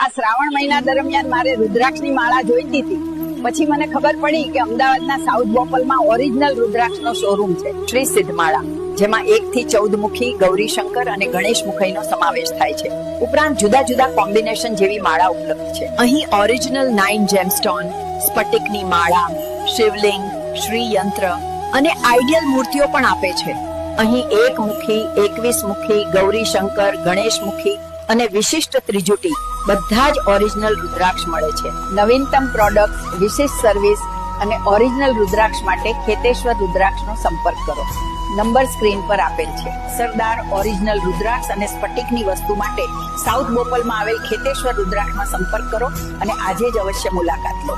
આ શ્રાવણ મહિના દરમિયાન મારે રુદ્રાક્ષની માળા જોઈતી હતી. પછી મને ખબર પડી કે અમદાવાદના સાઉથ બોપલમાં ઓરિજિનલ રુદ્રાક્ષનો શોરૂમ છે, શ્રી સિદ્ધમાળા, જેમાં 1 થી 14 મુખી, ગૌરીશંકર અને ગણેશ મુખઈનો સમાવેશ થાય છે. ઉપરાંત જુદા જુદા કોમ્બિનેશન જેવી માળા ઉપલબ્ધ છે. અહીં ઓરિજિનલ 9 જેમસ્ટોન, સ્ફટિકની માળા, શિવલિંગ, શ્રી યંત્ર અને આઈડિયલ મૂર્તિઓ પણ આપે છે. અહીં 1 મુખી, 21 મુખી, ગૌરીશંકર, ગણેશ મુખી અને વિશિષ્ટ ત્રિજુટી બધા જ ઓરિજિનલ રુદ્રાક્ષ મળે છે. નવીનતમ પ્રોડક્ટ, વિશિષ્ટ સર્વિસ અને ઓરિજિનલ રુદ્રાક્ષ માટે ખેતેશ્વર રુદ્રાક્ષનો સંપર્ક કરો. નંબર સ્ક્રીન પર આપેલ છે. સરદાર ઓરિજિનલ રુદ્રાક્ષ અને સ્ફટિકની વસ્તુ માટે સાઉથ બોપલમાં આવેલ ખેતેશ્વર રુદ્રાક્ષમાં સંપર્ક કરો અને આજે જ અવશ્ય મુલાકાત લો.